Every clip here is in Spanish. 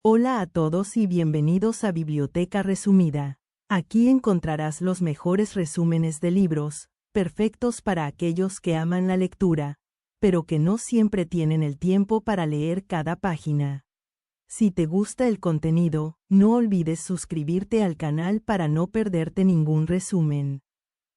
Hola a todos y bienvenidos a Biblioteca Resumida. Aquí encontrarás los mejores resúmenes de libros, perfectos para aquellos que aman la lectura, pero que no siempre tienen el tiempo para leer cada página. Si te gusta el contenido, no olvides suscribirte al canal para no perderte ningún resumen.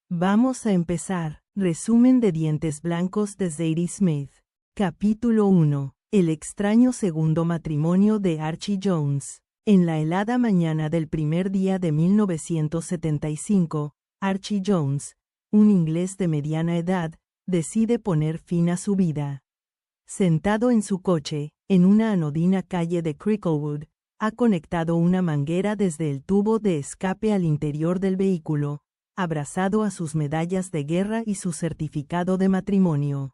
Vamos a empezar. Resumen de Dientes Blancos de Zadie Smith. Capítulo 1. El extraño segundo matrimonio de Archie Jones. En la helada mañana del primer día de 1975, Archie Jones, un inglés de mediana edad, decide poner fin a su vida. Sentado en su coche, en una anodina calle de Cricklewood, ha conectado una manguera desde el tubo de escape al interior del vehículo, abrazado a sus medallas de guerra y su certificado de matrimonio.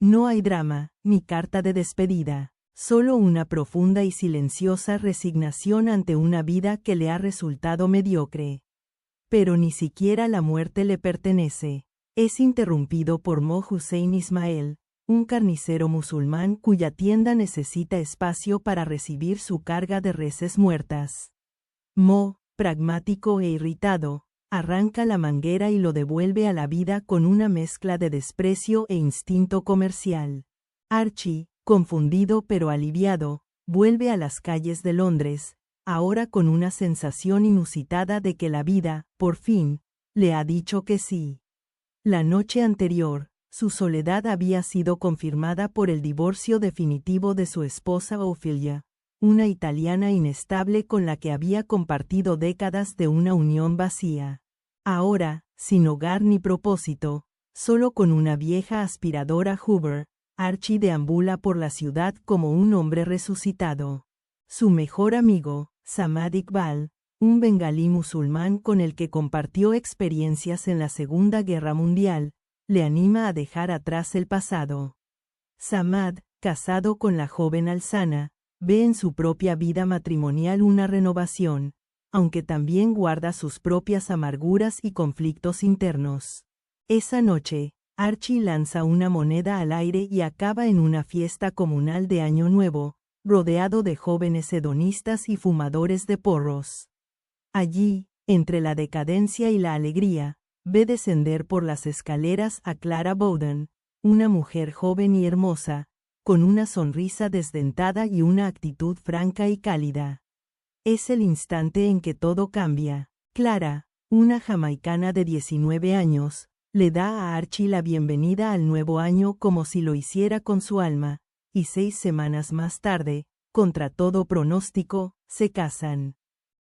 No hay drama, ni carta de despedida, solo una profunda y silenciosa resignación ante una vida que le ha resultado mediocre. Pero ni siquiera la muerte le pertenece. Es interrumpido por Mo Hussein Ismael, un carnicero musulmán cuya tienda necesita espacio para recibir su carga de reses muertas. Mo, pragmático e irritado, arranca la manguera y lo devuelve a la vida con una mezcla de desprecio e instinto comercial. Archie, confundido pero aliviado, vuelve a las calles de Londres, ahora con una sensación inusitada de que la vida, por fin, le ha dicho que sí. La noche anterior, su soledad había sido confirmada por el divorcio definitivo de su esposa Ophelia, una italiana inestable con la que había compartido décadas de una unión vacía. Ahora, sin hogar ni propósito, solo con una vieja aspiradora Hoover, Archie deambula por la ciudad como un hombre resucitado. Su mejor amigo, Samad Iqbal, un bengalí musulmán con el que compartió experiencias en la Segunda Guerra Mundial, le anima a dejar atrás el pasado. Samad, casado con la joven Alsana, ve en su propia vida matrimonial una renovación, aunque también guarda sus propias amarguras y conflictos internos. Esa noche, Archie lanza una moneda al aire y acaba en una fiesta comunal de Año Nuevo, rodeado de jóvenes hedonistas y fumadores de porros. Allí, entre la decadencia y la alegría, ve descender por las escaleras a Clara Bowden, una mujer joven y hermosa, con una sonrisa desdentada y una actitud franca y cálida. Es el instante en que todo cambia. Clara, una jamaicana de 19 años, le da a Archie la bienvenida al nuevo año como si lo hiciera con su alma, y 6 semanas más tarde, contra todo pronóstico, se casan.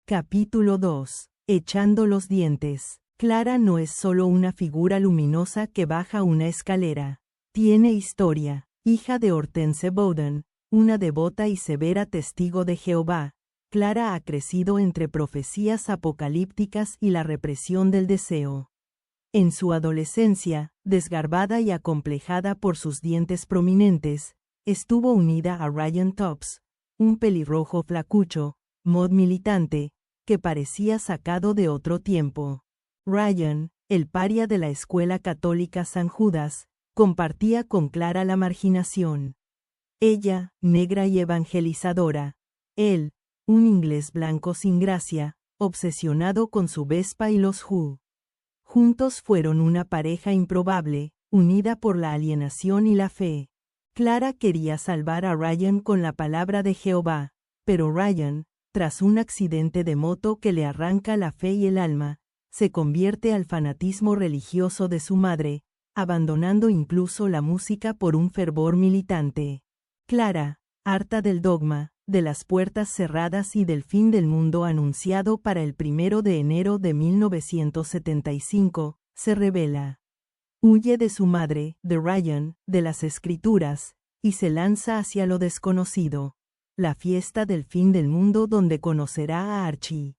Capítulo 2. Echando los dientes. Clara no es solo una figura luminosa que baja una escalera. Tiene historia. Hija de Hortense Bowden, una devota y severa testigo de Jehová, Clara ha crecido entre profecías apocalípticas y la represión del deseo. En su adolescencia, desgarbada y acomplejada por sus dientes prominentes, estuvo unida a Ryan Tops, un pelirrojo flacucho, mod militante, que parecía sacado de otro tiempo. Ryan, el paria de la escuela católica San Judas, compartía con Clara la marginación. Ella, negra y evangelizadora. Él, un inglés blanco sin gracia, obsesionado con su Vespa y los Who. Juntos fueron una pareja improbable, unida por la alienación y la fe. Clara quería salvar a Ryan con la palabra de Jehová, pero Ryan, tras un accidente de moto que le arranca la fe y el alma, se convierte al fanatismo religioso de su madre, abandonando incluso la música por un fervor militante. Clara, harta del dogma, de las puertas cerradas y del fin del mundo anunciado para el 1 de enero de 1975, se rebela. Huye de su madre, de Ryan, de las escrituras, y se lanza hacia lo desconocido, la fiesta del fin del mundo donde conocerá a Archie.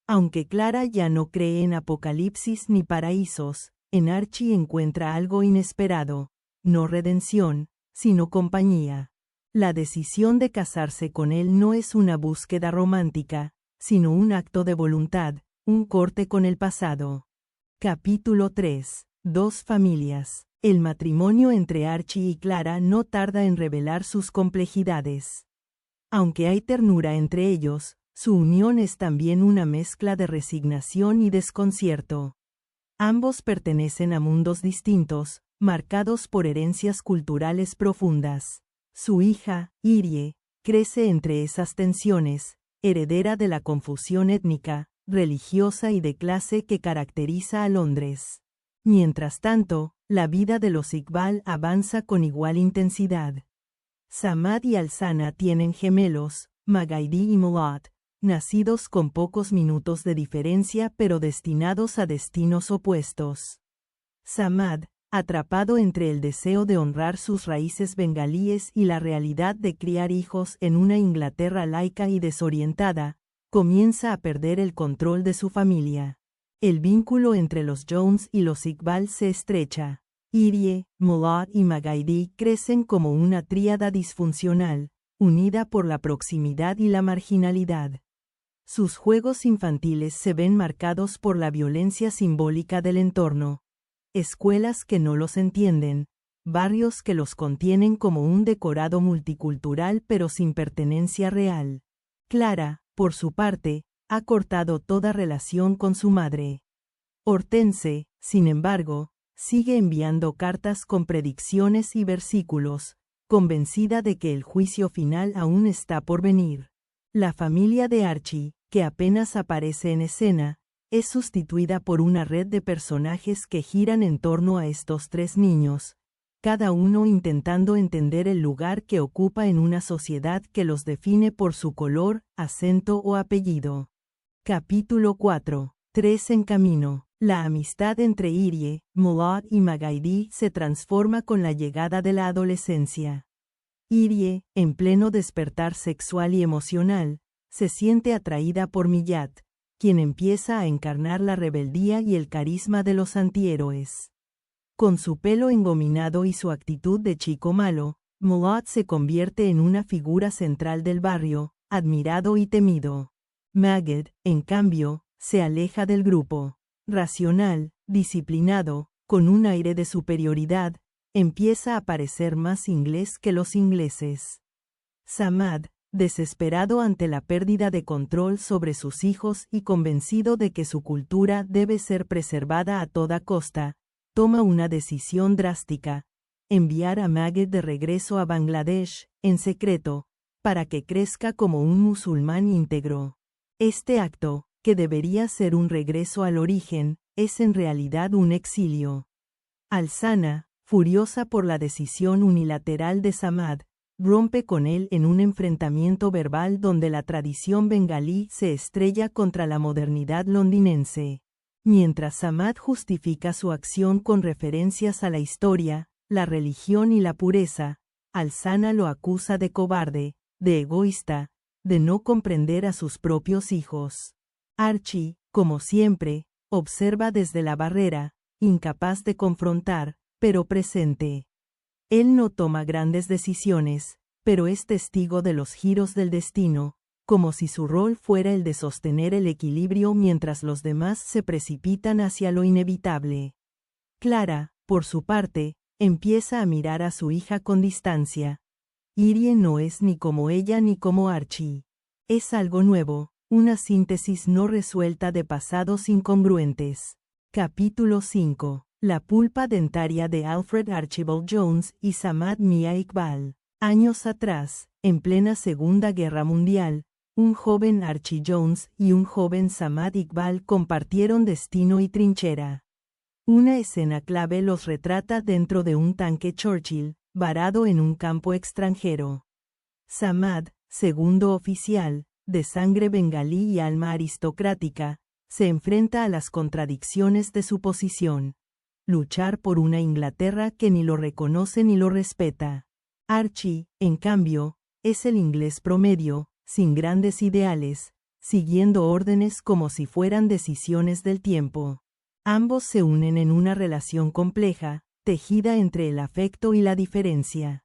Aunque Clara ya no cree en apocalipsis ni paraísos, en Archie encuentra algo inesperado, no redención, sino compañía. La decisión de casarse con él no es una búsqueda romántica, sino un acto de voluntad, un corte con el pasado. Capítulo 3. 2 familias. El matrimonio entre Archie y Clara no tarda en revelar sus complejidades. Aunque hay ternura entre ellos, su unión es también una mezcla de resignación y desconcierto. Ambos pertenecen a mundos distintos, marcados por herencias culturales profundas. Su hija, Irie, crece entre esas tensiones, heredera de la confusión étnica, religiosa y de clase que caracteriza a Londres. Mientras tanto, la vida de los Iqbal avanza con igual intensidad. Samad y Alsana tienen gemelos, Magaidi y Mulat, nacidos con pocos minutos de diferencia pero destinados a destinos opuestos. Samad, atrapado entre el deseo de honrar sus raíces bengalíes y la realidad de criar hijos en una Inglaterra laica y desorientada, comienza a perder el control de su familia. El vínculo entre los Jones y los Iqbal se estrecha. Irie, Mulat y Magaidi crecen como una tríada disfuncional, unida por la proximidad y la marginalidad. Sus juegos infantiles se ven marcados por la violencia simbólica del entorno. Escuelas que no los entienden, barrios que los contienen como un decorado multicultural pero sin pertenencia real. Clara, por su parte, ha cortado toda relación con su madre. Hortense, sin embargo, sigue enviando cartas con predicciones y versículos, convencida de que el juicio final aún está por venir. La familia de Archie, que apenas aparece en escena, es sustituida por una red de personajes que giran en torno a estos tres niños, cada uno intentando entender el lugar que ocupa en una sociedad que los define por su color, acento o apellido. Capítulo 4. 3 en camino. La amistad entre Irie, Mulat y Magaidi se transforma con la llegada de la adolescencia. Irie, en pleno despertar sexual y emocional, se siente atraída por Millat, quien empieza a encarnar la rebeldía y el carisma de los antihéroes. Con su pelo engominado y su actitud de chico malo, Mulat se convierte en una figura central del barrio, admirado y temido. Maged, en cambio, se aleja del grupo. Racional, disciplinado, con un aire de superioridad, empieza a parecer más inglés que los ingleses. Samad, desesperado ante la pérdida de control sobre sus hijos y convencido de que su cultura debe ser preservada a toda costa, toma una decisión drástica: enviar a Maged de regreso a Bangladesh, en secreto, para que crezca como un musulmán íntegro. Este acto, que debería ser un regreso al origen, es en realidad un exilio. Alsana, furiosa por la decisión unilateral de Samad, rompe con él en un enfrentamiento verbal donde la tradición bengalí se estrella contra la modernidad londinense. Mientras Samad justifica su acción con referencias a la historia, la religión y la pureza, Alsana lo acusa de cobarde, de egoísta, de no comprender a sus propios hijos. Archie, como siempre, observa desde la barrera, incapaz de confrontar, pero presente. Él no toma grandes decisiones, pero es testigo de los giros del destino, como si su rol fuera el de sostener el equilibrio mientras los demás se precipitan hacia lo inevitable. Clara, por su parte, empieza a mirar a su hija con distancia. Irie no es ni como ella ni como Archie. Es algo nuevo, una síntesis no resuelta de pasados incongruentes. Capítulo 5. La pulpa dentaria de Alfred Archibald Jones y Samad Mia Iqbal. Años atrás, en plena Segunda Guerra Mundial, un joven Archie Jones y un joven Samad Iqbal compartieron destino y trinchera. Una escena clave los retrata dentro de un tanque Churchill, varado en un campo extranjero. Samad, segundo oficial, de sangre bengalí y alma aristocrática, se enfrenta a las contradicciones de su posición. Luchar por una Inglaterra que ni lo reconoce ni lo respeta. Archie, en cambio, es el inglés promedio, sin grandes ideales, siguiendo órdenes como si fueran decisiones del tiempo. Ambos se unen en una relación compleja, tejida entre el afecto y la diferencia.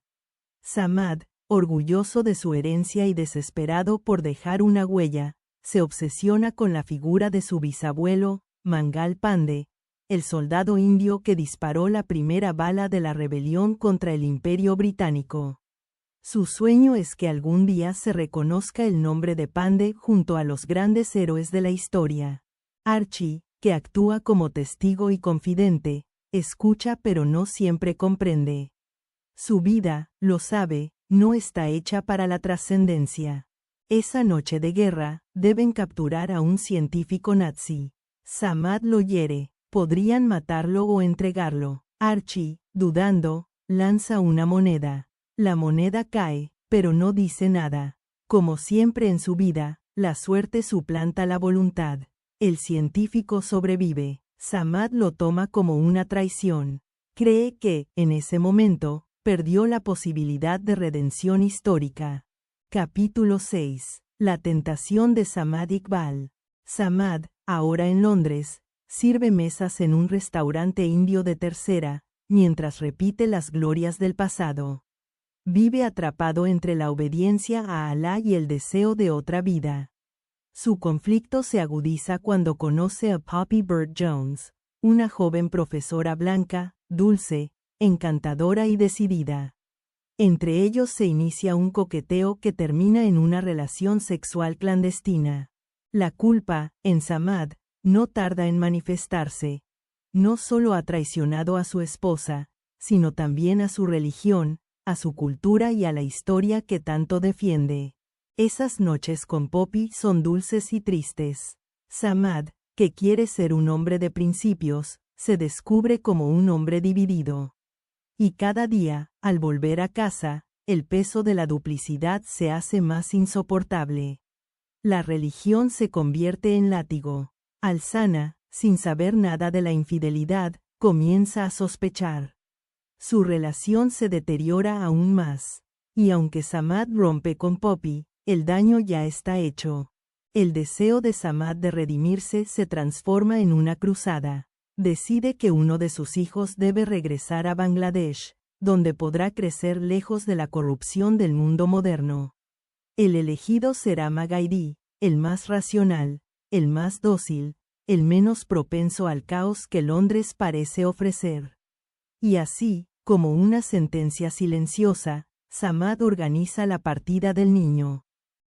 Samad, orgulloso de su herencia y desesperado por dejar una huella, se obsesiona con la figura de su bisabuelo, Mangal Pandey, el soldado indio que disparó la primera bala de la rebelión contra el Imperio Británico. Su sueño es que algún día se reconozca el nombre de Pande junto a los grandes héroes de la historia. Archie, que actúa como testigo y confidente, escucha pero no siempre comprende. Su vida, lo sabe, no está hecha para la trascendencia. Esa noche de guerra, deben capturar a un científico nazi. Samad lo hiere, podrían matarlo o entregarlo. Archie, dudando, lanza una moneda. La moneda cae, pero no dice nada. Como siempre en su vida, la suerte suplanta la voluntad. El científico sobrevive. Samad lo toma como una traición. Cree que, en ese momento, perdió la posibilidad de redención histórica. Capítulo 6. La tentación de Samad Iqbal. Samad, ahora en Londres, sirve mesas en un restaurante indio de tercera, mientras repite las glorias del pasado. Vive atrapado entre la obediencia a Alá y el deseo de otra vida. Su conflicto se agudiza cuando conoce a Poppy Bird Jones, una joven profesora blanca, dulce, encantadora y decidida. Entre ellos se inicia un coqueteo que termina en una relación sexual clandestina. La culpa, en Samad, no tarda en manifestarse. No solo ha traicionado a su esposa, sino también a su religión, a su cultura y a la historia que tanto defiende. Esas noches con Poppy son dulces y tristes. Samad, que quiere ser un hombre de principios, se descubre como un hombre dividido. Y cada día, al volver a casa, el peso de la duplicidad se hace más insoportable. La religión se convierte en látigo. Alsana, sin saber nada de la infidelidad, comienza a sospechar. Su relación se deteriora aún más. Y aunque Samad rompe con Poppy, el daño ya está hecho. El deseo de Samad de redimirse se transforma en una cruzada. Decide que uno de sus hijos debe regresar a Bangladesh, donde podrá crecer lejos de la corrupción del mundo moderno. El elegido será Magaidi, el más racional, el más dócil, el menos propenso al caos que Londres parece ofrecer. Y así, como una sentencia silenciosa, Samad organiza la partida del niño.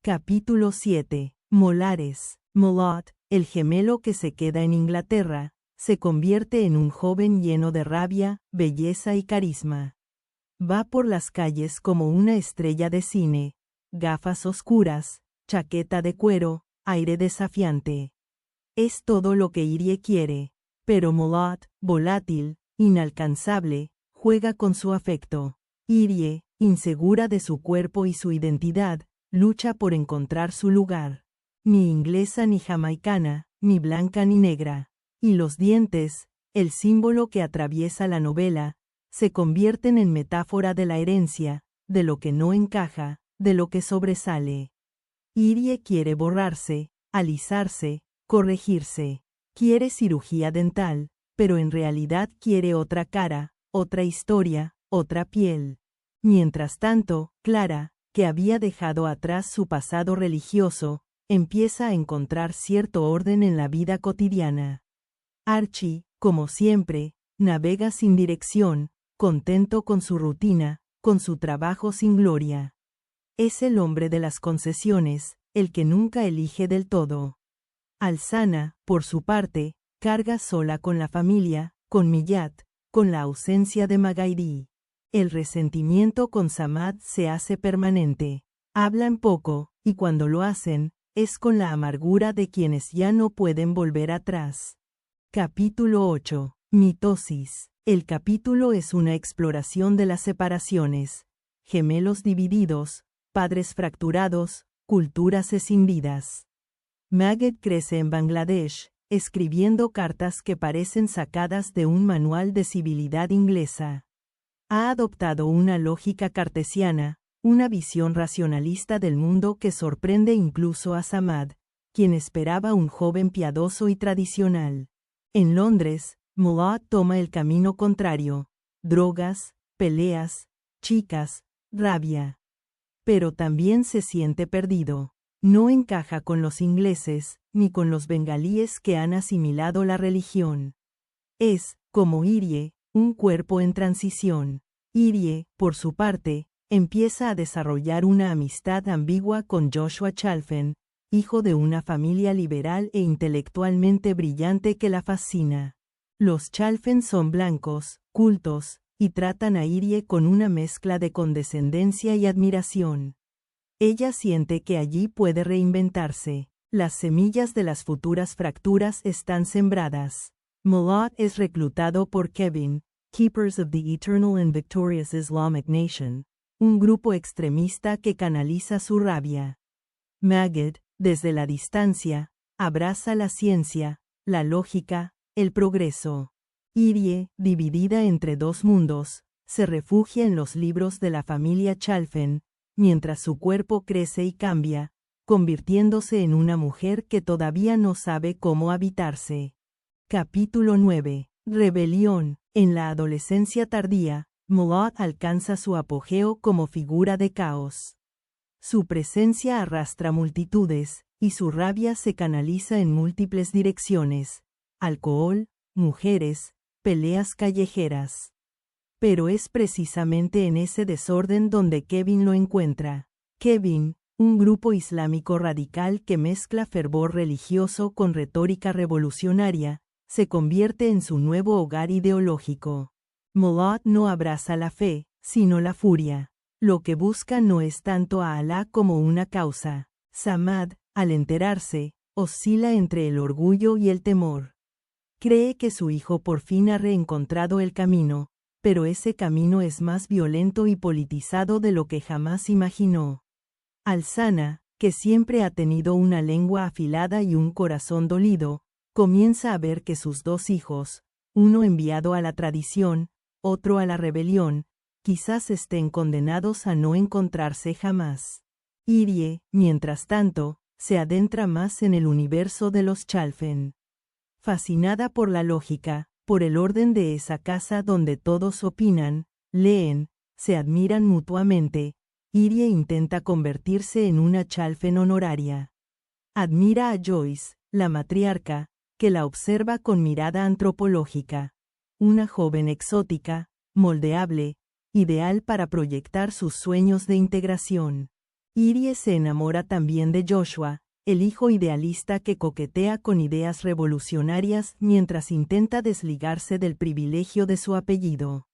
Capítulo 7. Molares. Molot, el gemelo que se queda en Inglaterra, se convierte en un joven lleno de rabia, belleza y carisma. Va por las calles como una estrella de cine, gafas oscuras, chaqueta de cuero, aire desafiante. Es todo lo que Irie quiere, pero Molot, volátil, inalcanzable, juega con su afecto. Irie, insegura de su cuerpo y su identidad, lucha por encontrar su lugar. Ni inglesa ni jamaicana, ni blanca ni negra. Y los dientes, el símbolo que atraviesa la novela, se convierten en metáfora de la herencia, de lo que no encaja, de lo que sobresale. Irie quiere borrarse, alisarse, corregirse. Quiere cirugía dental, pero en realidad quiere otra cara, otra historia, otra piel. Mientras tanto, Clara, que había dejado atrás su pasado religioso, empieza a encontrar cierto orden en la vida cotidiana. Archie, como siempre, navega sin dirección, contento con su rutina, con su trabajo sin gloria. Es el hombre de las concesiones, el que nunca elige del todo. Alsana, por su parte, carga sola con la familia, con Millat, con la ausencia de Magaidi. El resentimiento con Samad se hace permanente. Hablan poco, y cuando lo hacen, es con la amargura de quienes ya no pueden volver atrás. Capítulo 8. Mitosis. El capítulo es una exploración de las separaciones. Gemelos divididos, padres fracturados, culturas escindidas. Maged crece en Bangladesh, escribiendo cartas que parecen sacadas de un manual de civilidad inglesa. Ha adoptado una lógica cartesiana, una visión racionalista del mundo que sorprende incluso a Samad, quien esperaba un joven piadoso y tradicional. En Londres, Molot toma el camino contrario: drogas, peleas, chicas, rabia. Pero también se siente perdido. No encaja con los ingleses, ni con los bengalíes que han asimilado la religión. Es, como Irie, un cuerpo en transición. Irie, por su parte, empieza a desarrollar una amistad ambigua con Joshua Chalfen, hijo de una familia liberal e intelectualmente brillante que la fascina. Los Chalfen son blancos, cultos, y tratan a Irie con una mezcla de condescendencia y admiración. Ella siente que allí puede reinventarse. Las semillas de las futuras fracturas están sembradas. Malott es reclutado por Kevin, Keepers of the Eternal and Victorious Islamic Nation, un grupo extremista que canaliza su rabia. Maggot, desde la distancia, abraza la ciencia, la lógica, el progreso. Irie, dividida entre dos mundos, se refugia en los libros de la familia Chalfen, mientras su cuerpo crece y cambia, convirtiéndose en una mujer que todavía no sabe cómo habitarse. Capítulo 9. Rebelión. En la adolescencia tardía, Malott alcanza su apogeo como figura de caos. Su presencia arrastra multitudes, y su rabia se canaliza en múltiples direcciones: alcohol, mujeres, peleas callejeras. Pero es precisamente en ese desorden donde Kevin lo encuentra. Kevin, un grupo islámico radical que mezcla fervor religioso con retórica revolucionaria, se convierte en su nuevo hogar ideológico. Malott no abraza la fe, sino la furia. Lo que busca no es tanto a Alá como una causa. Samad, al enterarse, oscila entre el orgullo y el temor. Cree que su hijo por fin ha reencontrado el camino, pero ese camino es más violento y politizado de lo que jamás imaginó. Alzana, que siempre ha tenido una lengua afilada y un corazón dolido, comienza a ver que sus dos hijos, uno enviado a la tradición, otro a la rebelión, quizás estén condenados a no encontrarse jamás. Irie, mientras tanto, se adentra más en el universo de los Chalfen. Fascinada por la lógica, por el orden de esa casa donde todos opinan, leen, se admiran mutuamente, Irie intenta convertirse en una Chalfen honoraria. Admira a Joyce, la matriarca, que la observa con mirada antropológica. Una joven exótica, moldeable, ideal para proyectar sus sueños de integración. Irie se enamora también de Joshua, el hijo idealista que coquetea con ideas revolucionarias mientras intenta desligarse del privilegio de su apellido.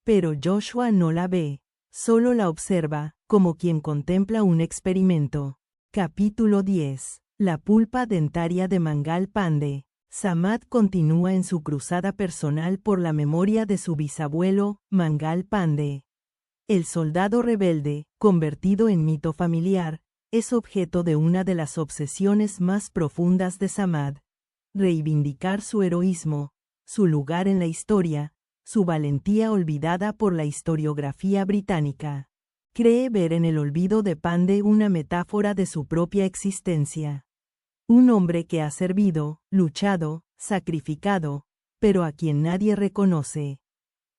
Pero Joshua no la ve, solo la observa, como quien contempla un experimento. Capítulo 10. La pulpa dentaria de Mangal Pandey. Samad continúa en su cruzada personal por la memoria de su bisabuelo, Mangal Pandey. El soldado rebelde, convertido en mito familiar, es objeto de una de las obsesiones más profundas de Samad: reivindicar su heroísmo, su lugar en la historia, su valentía olvidada por la historiografía británica. Cree ver en el olvido de Pandey una metáfora de su propia existencia. Un hombre que ha servido, luchado, sacrificado, pero a quien nadie reconoce.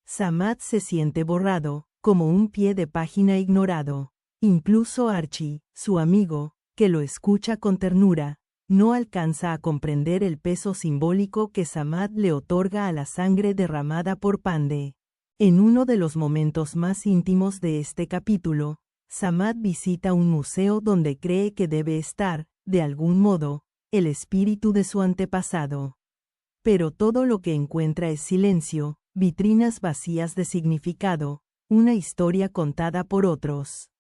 Samad se siente borrado, como un pie de página ignorado. Incluso Archie, su amigo, que lo escucha con ternura, no alcanza a comprender el peso simbólico que Samad le otorga a la sangre derramada por Pandey. En uno de los momentos más íntimos de este capítulo, Samad visita un museo donde cree que debe estar, de algún modo, el espíritu de su antepasado. Pero todo lo que encuentra es silencio, vitrinas vacías de significado, una historia contada por otros.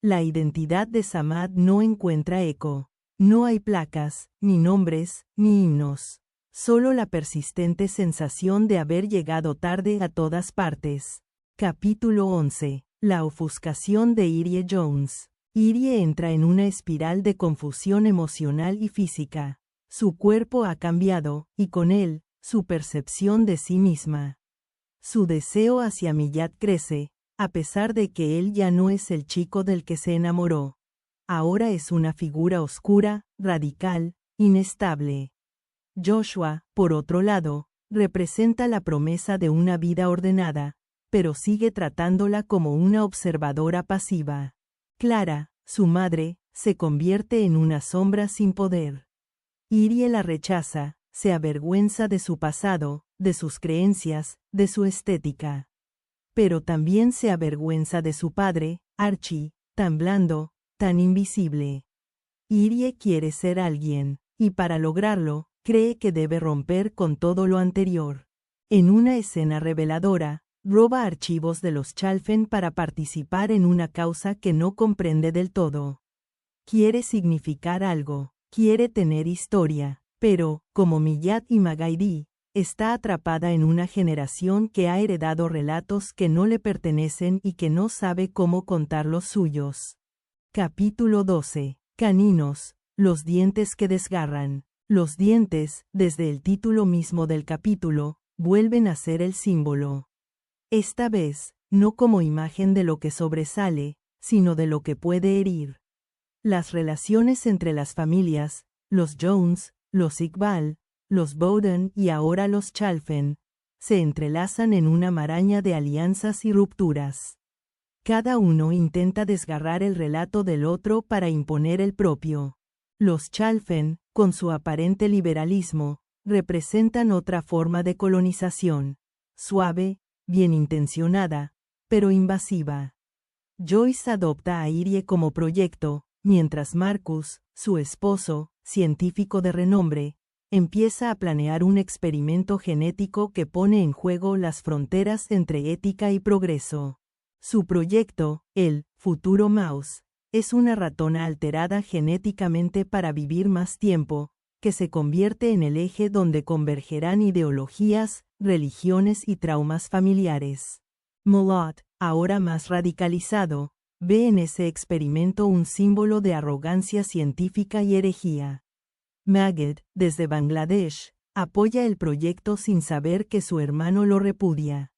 La identidad de Samad no encuentra eco. No hay placas, ni nombres, ni himnos. Solo la persistente sensación de haber llegado tarde a todas partes. Capítulo 11. La ofuscación de Irie Jones. Irie entra en una espiral de confusión emocional y física. Su cuerpo ha cambiado, y con él, su percepción de sí misma. Su deseo hacia Millat crece, a pesar de que él ya no es el chico del que se enamoró. Ahora es una figura oscura, radical, inestable. Joshua, por otro lado, representa la promesa de una vida ordenada, pero sigue tratándola como una observadora pasiva. Clara, su madre, se convierte en una sombra sin poder. Irie la rechaza, se avergüenza de su pasado, de sus creencias, de su estética. pero también se avergüenza de su padre, Archie, tan blando, tan invisible. Irie quiere ser alguien, y para lograrlo, cree que debe romper con todo lo anterior. En una escena reveladora, roba archivos de los Chalfen para participar en una causa que no comprende del todo. Quiere significar algo, quiere tener historia, pero, como Miyad y Magaidi, está atrapada en una generación que ha heredado relatos que no le pertenecen y que no sabe cómo contar los suyos. Capítulo 12. Caninos, los dientes que desgarran. Los dientes, desde el título mismo del capítulo, vuelven a ser el símbolo. Esta vez, no como imagen de lo que sobresale, sino de lo que puede herir. Las relaciones entre las familias, los Jones, los Iqbal, los Bowden y ahora los Chalfen, se entrelazan en una maraña de alianzas y rupturas. Cada uno intenta desgarrar el relato del otro para imponer el propio. Los Chalfen, con su aparente liberalismo, representan otra forma de colonización, suave, bien intencionada, pero invasiva. Joyce adopta a Irie como proyecto, mientras Marcus, su esposo, científico de renombre, empieza a planear un experimento genético que pone en juego las fronteras entre ética y progreso. Su proyecto, el Futuro Mouse, es una ratona alterada genéticamente para vivir más tiempo, que se convierte en el eje donde convergerán ideologías, religiones y traumas familiares. Molot, ahora más radicalizado, ve en ese experimento un símbolo de arrogancia científica y herejía. Maged, desde Bangladesh, apoya el proyecto sin saber que su hermano lo repudia.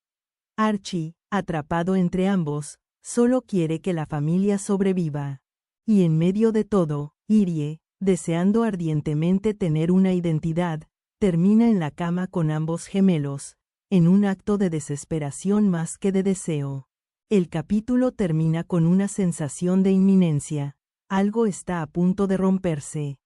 Archie, atrapado entre ambos, solo quiere que la familia sobreviva. Y en medio de todo, Irie, deseando ardientemente tener una identidad, termina en la cama con ambos gemelos, en un acto de desesperación más que de deseo. El capítulo termina con una sensación de inminencia. Algo está a punto de romperse.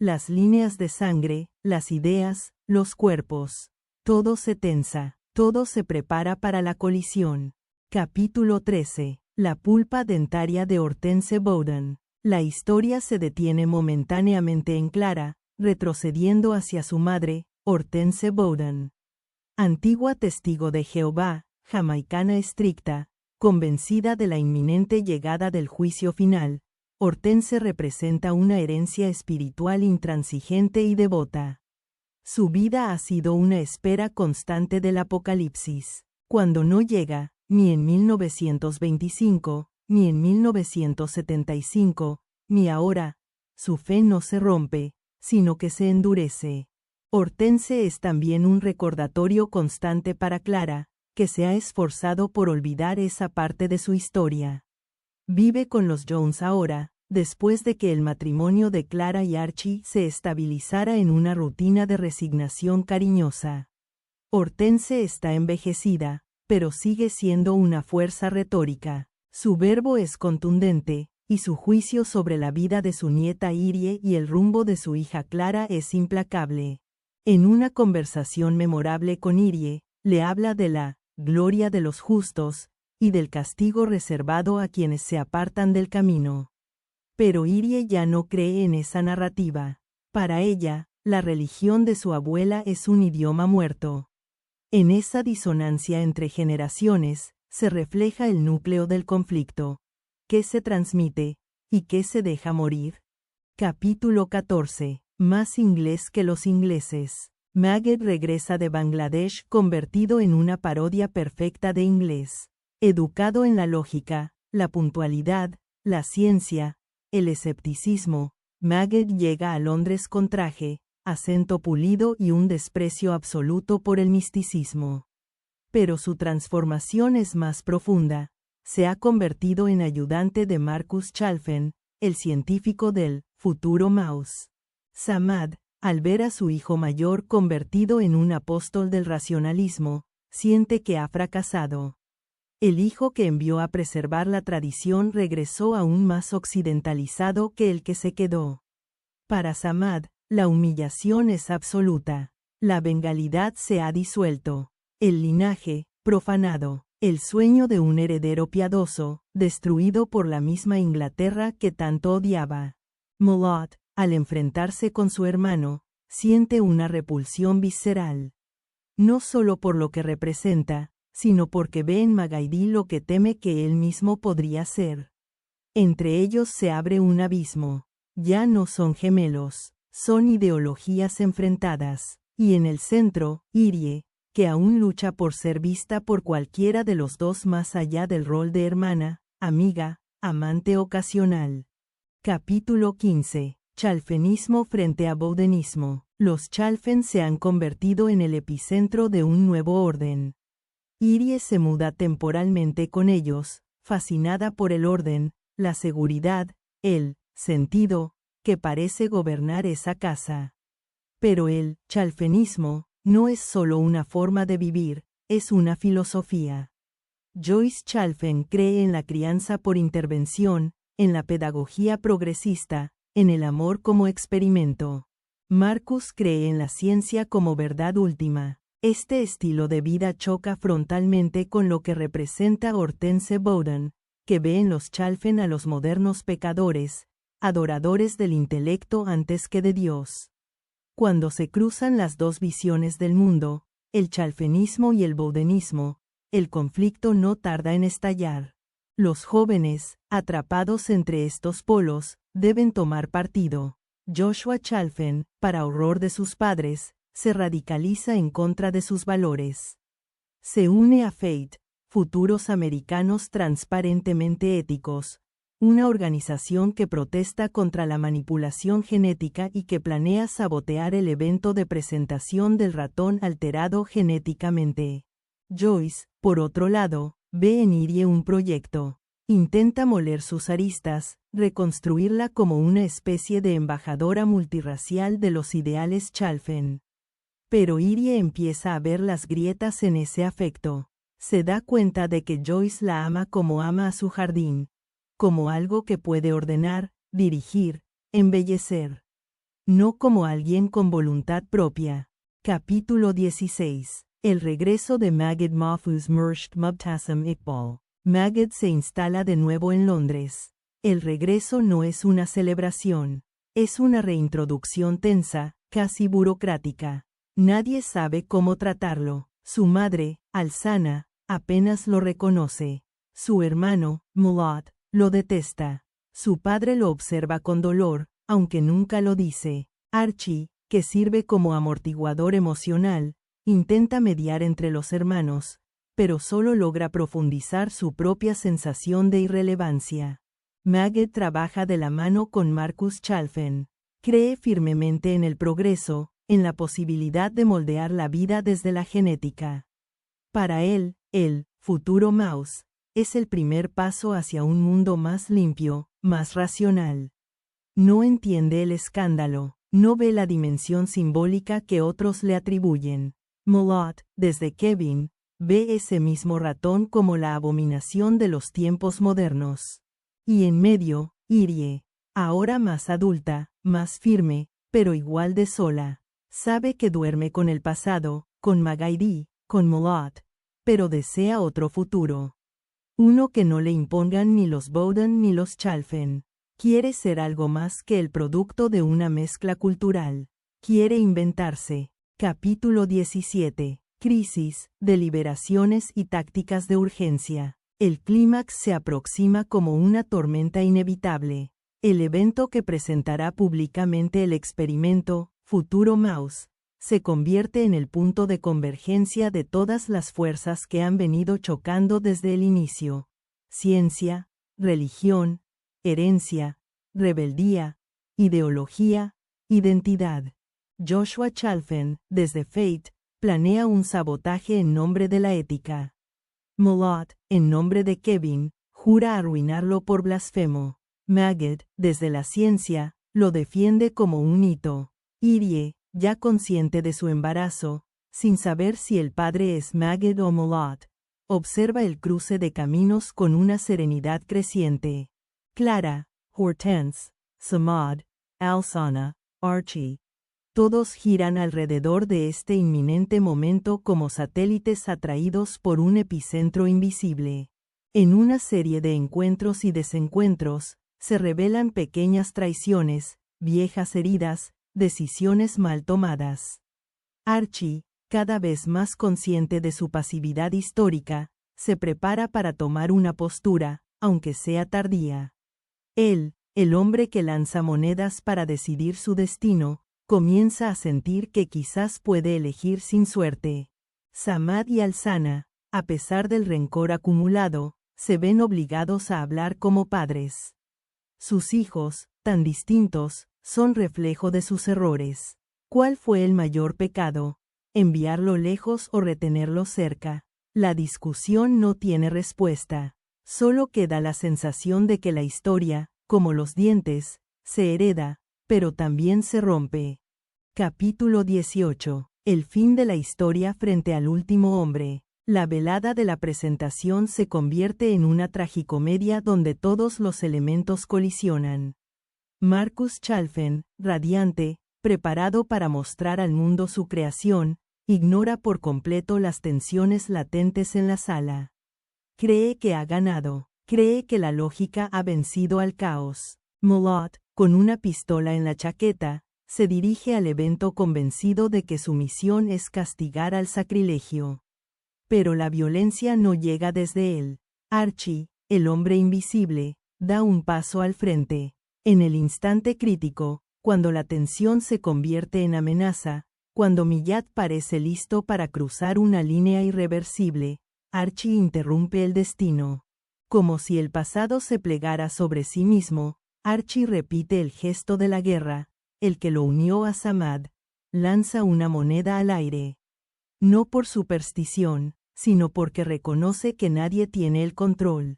Las líneas de sangre, las ideas, los cuerpos. Todo se tensa, todo se prepara para la colisión. Capítulo 13. La pulpa dentaria de Hortense Bowden. La historia se detiene momentáneamente en Clara, retrocediendo hacia su madre, Hortense Bowden. Antigua testigo de Jehová, jamaicana estricta, convencida de la inminente llegada del juicio final, Hortense representa una herencia espiritual intransigente y devota. Su vida ha sido una espera constante del apocalipsis. Cuando no llega, ni en 1925, ni en 1975, ni ahora, su fe no se rompe, sino que se endurece. Hortense es también un recordatorio constante para Clara, que se ha esforzado por olvidar esa parte de su historia. Vive con los Jones ahora, después de que el matrimonio de Clara y Archie se estabilizara en una rutina de resignación cariñosa. Hortense está envejecida, pero sigue siendo una fuerza retórica. Su verbo es contundente, y su juicio sobre la vida de su nieta Irie y el rumbo de su hija Clara es implacable. En una conversación memorable con Irie, le habla de la gloria de los justos, y del castigo reservado a quienes se apartan del camino. Pero Irie ya no cree en esa narrativa. Para ella, la religión de su abuela es un idioma muerto. En esa disonancia entre generaciones, se refleja el núcleo del conflicto. ¿Qué se transmite? ¿Y qué se deja morir? Capítulo 14. Más inglés que los ingleses. Maged regresa de Bangladesh convertido en una parodia perfecta de inglés. Educado en la lógica, la puntualidad, la ciencia, el escepticismo, Maged llega a Londres con traje, acento pulido y un desprecio absoluto por el misticismo. Pero su transformación es más profunda. Se ha convertido en ayudante de Marcus Chalfen, el científico del Futuro Mouse. Samad, al ver a su hijo mayor convertido en un apóstol del racionalismo, siente que ha fracasado. El hijo que envió a preservar la tradición regresó aún más occidentalizado que el que se quedó. Para Samad, la humillación es absoluta. La bengalidad se ha disuelto. El linaje, profanado. El sueño de un heredero piadoso, destruido por la misma Inglaterra que tanto odiaba. Molotte, al enfrentarse con su hermano, siente una repulsión visceral. No solo por lo que representa, sino porque ve en Magaidy lo que teme que él mismo podría ser. Entre ellos se abre un abismo. Ya no son gemelos, son ideologías enfrentadas, y en el centro, Irie, que aún lucha por ser vista por cualquiera de los dos más allá del rol de hermana, amiga, amante ocasional. Capítulo 15. Chalfenismo frente a bowdenismo. Los Chalfen se han convertido en el epicentro de un nuevo orden. Irie se muda temporalmente con ellos, fascinada por el orden, la seguridad, el sentido, que parece gobernar esa casa. Pero el chalfenismo no es solo una forma de vivir, es una filosofía. Joyce Chalfen cree en la crianza por intervención, en la pedagogía progresista, en el amor como experimento. Marcus cree en la ciencia como verdad última. Este estilo de vida choca frontalmente con lo que representa Hortense Bowden, que ve en los Chalfen a los modernos pecadores, adoradores del intelecto antes que de Dios. Cuando se cruzan las dos visiones del mundo, el chalfenismo y el bowdenismo, el conflicto no tarda en estallar. Los jóvenes, atrapados entre estos polos, deben tomar partido. Joshua Chalfen, para horror de sus padres, se radicaliza en contra de sus valores. Se une a Fate, futuros americanos transparentemente éticos, una organización que protesta contra la manipulación genética y que planea sabotear el evento de presentación del ratón alterado genéticamente. Joyce, por otro lado, ve en Irie un proyecto. Intenta moler sus aristas, reconstruirla como una especie de embajadora multirracial de los ideales Chalfen. Pero Irie empieza a ver las grietas en ese afecto. Se da cuenta de que Joyce la ama como ama a su jardín, como algo que puede ordenar, dirigir, embellecer. No como alguien con voluntad propia. Capítulo 16. El regreso de Magid Mahfouz Murshed Mubtassem Iqbal. Magid se instala de nuevo en Londres. El regreso no es una celebración. Es una reintroducción tensa, casi burocrática. Nadie sabe cómo tratarlo. Su madre, Alsana, apenas lo reconoce. Su hermano, Molotte, lo detesta. Su padre lo observa con dolor, aunque nunca lo dice. Archie, que sirve como amortiguador emocional, intenta mediar entre los hermanos, pero solo logra profundizar su propia sensación de irrelevancia. Magid trabaja de la mano con Marcus Chalfen. Cree firmemente en el progreso, en la posibilidad de moldear la vida desde la genética. Para él, el futuro Mouse es el primer paso hacia un mundo más limpio, más racional. No entiende el escándalo, no ve la dimensión simbólica que otros le atribuyen. Molotte, desde Kevin, ve ese mismo ratón como la abominación de los tiempos modernos. Y en medio, Irie, ahora más adulta, más firme, pero igual de sola. Sabe que duerme con el pasado, con Magaidy, con Molotte, pero desea otro futuro. Uno que no le impongan ni los Bowden ni los Chalfen. Quiere ser algo más que el producto de una mezcla cultural. Quiere inventarse. Capítulo 17. Crisis, deliberaciones y tácticas de urgencia. El clímax se aproxima como una tormenta inevitable. El evento que presentará públicamente el experimento, Futuro Mouse, se convierte en el punto de convergencia de todas las fuerzas que han venido chocando desde el inicio. Ciencia, religión, herencia, rebeldía, ideología, identidad. Joshua Chalfen, desde Fate, planea un sabotaje en nombre de la ética. Molotte, en nombre de Kevin, jura arruinarlo por blasfemo. Magid, desde la ciencia, lo defiende como un hito. Irie, ya consciente de su embarazo, sin saber si el padre es Magid o Molotte, observa el cruce de caminos con una serenidad creciente. Clara, Hortense, Samad, Alsana, Archie. Todos giran alrededor de este inminente momento como satélites atraídos por un epicentro invisible. En una serie de encuentros y desencuentros, se revelan pequeñas traiciones, viejas heridas, decisiones mal tomadas. Archie, cada vez más consciente de su pasividad histórica, se prepara para tomar una postura, aunque sea tardía. Él, el hombre que lanza monedas para decidir su destino, comienza a sentir que quizás puede elegir sin suerte. Samad y Alzana, a pesar del rencor acumulado, se ven obligados a hablar como padres. Sus hijos, tan distintos, son reflejo de sus errores. ¿Cuál fue el mayor pecado? ¿Enviarlo lejos o retenerlo cerca? La discusión no tiene respuesta. Solo queda la sensación de que la historia, como los dientes, se hereda, pero también se rompe. Capítulo 18. El fin de la historia frente al último hombre. La velada de la presentación se convierte en una tragicomedia donde todos los elementos colisionan. Marcus Chalfen, radiante, preparado para mostrar al mundo su creación, ignora por completo las tensiones latentes en la sala. Cree que ha ganado, cree que la lógica ha vencido al caos. Molot, con una pistola en la chaqueta, se dirige al evento convencido de que su misión es castigar al sacrilegio. Pero la violencia no llega desde él. Archie, el hombre invisible, da un paso al frente. En el instante crítico, cuando la tensión se convierte en amenaza, cuando Millat parece listo para cruzar una línea irreversible, Archie interrumpe el destino. Como si el pasado se plegara sobre sí mismo, Archie repite el gesto de la guerra, el que lo unió a Samad. Lanza una moneda al aire. No por superstición, sino porque reconoce que nadie tiene el control.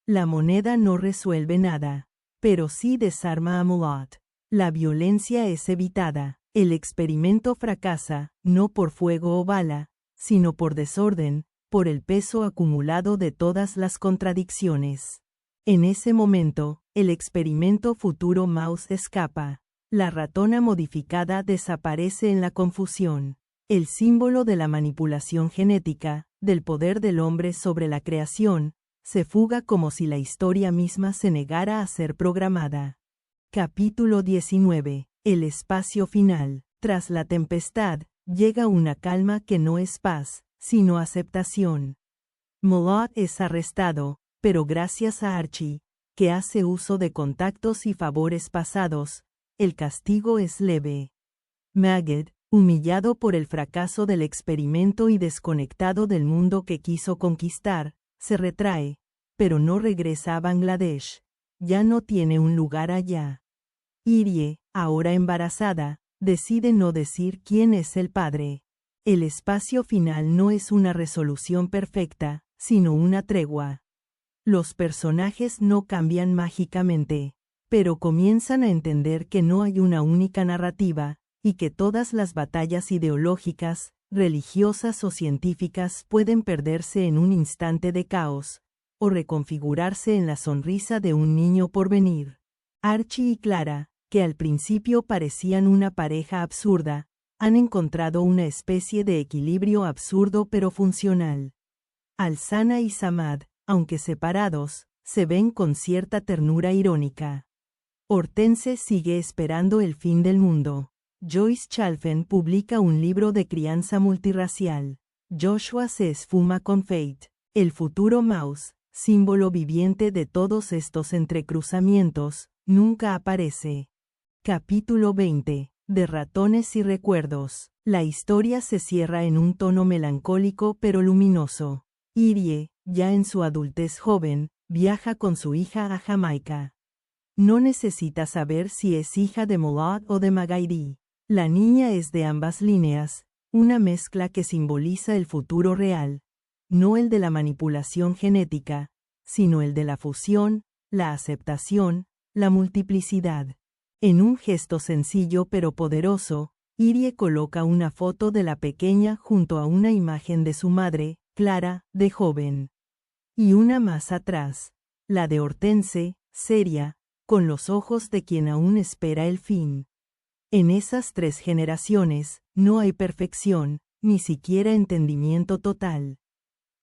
La moneda no resuelve nada, pero sí desarma a Molot. La violencia es evitada. El experimento fracasa, no por fuego o bala, sino por desorden, por el peso acumulado de todas las contradicciones. En ese momento, el experimento futuro Mouse escapa. La ratona modificada desaparece en la confusión. El símbolo de la manipulación genética, del poder del hombre sobre la creación, se fuga como si la historia misma se negara a ser programada. Capítulo 19. El espacio final. Tras la tempestad, llega una calma que no es paz, sino aceptación. Molot es arrestado, pero gracias a Archie, que hace uso de contactos y favores pasados, el castigo es leve. Maggot, humillado por el fracaso del experimento y desconectado del mundo que quiso conquistar, se retrae, pero no regresa a Bangladesh. Ya no tiene un lugar allá. Irie, ahora embarazada, decide no decir quién es el padre. El espacio final no es una resolución perfecta, sino una tregua. Los personajes no cambian mágicamente, pero comienzan a entender que no hay una única narrativa, y que todas las batallas ideológicas, religiosas o científicas pueden perderse en un instante de caos, o reconfigurarse en la sonrisa de un niño por venir. Archie y Clara, que al principio parecían una pareja absurda, han encontrado una especie de equilibrio absurdo pero funcional. Alzana y Samad, aunque separados, se ven con cierta ternura irónica. Hortense sigue esperando el fin del mundo. Joyce Chalfen publica un libro de crianza multirracial. Joshua se esfuma con Fate. El futuro Mouse, símbolo viviente de todos estos entrecruzamientos, nunca aparece. Capítulo 20. De ratones y recuerdos. La historia se cierra en un tono melancólico pero luminoso. Irie, ya en su adultez joven, viaja con su hija a Jamaica. No necesita saber si es hija de Molot o de Magaidi. La niña es de ambas líneas, una mezcla que simboliza el futuro real, no el de la manipulación genética, sino el de la fusión, la aceptación, la multiplicidad. En un gesto sencillo pero poderoso, Irie coloca una foto de la pequeña junto a una imagen de su madre, Clara, de joven. Y una más atrás, la de Hortense, seria, con los ojos de quien aún espera el fin. En esas 3 generaciones, no hay perfección, ni siquiera entendimiento total.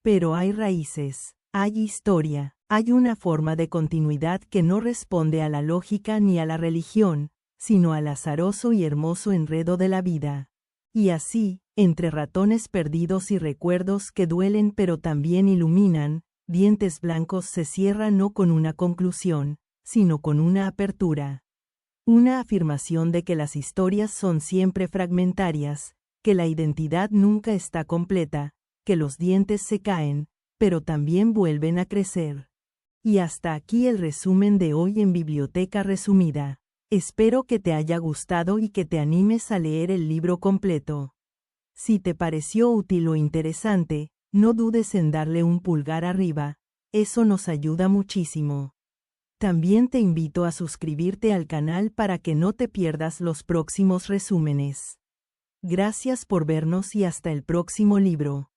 Pero hay raíces, hay historia, hay una forma de continuidad que no responde a la lógica ni a la religión, sino al azaroso y hermoso enredo de la vida. Y así, entre ratones perdidos y recuerdos que duelen pero también iluminan, Dientes Blancos se cierra no con una conclusión, sino con una apertura. Una afirmación de que las historias son siempre fragmentarias, que la identidad nunca está completa, que los dientes se caen, pero también vuelven a crecer. Y hasta aquí el resumen de hoy en Biblioteca Resumida. Espero que te haya gustado y que te animes a leer el libro completo. Si te pareció útil o interesante, no dudes en darle un pulgar arriba, eso nos ayuda muchísimo. También te invito a suscribirte al canal para que no te pierdas los próximos resúmenes. Gracias por vernos y hasta el próximo libro.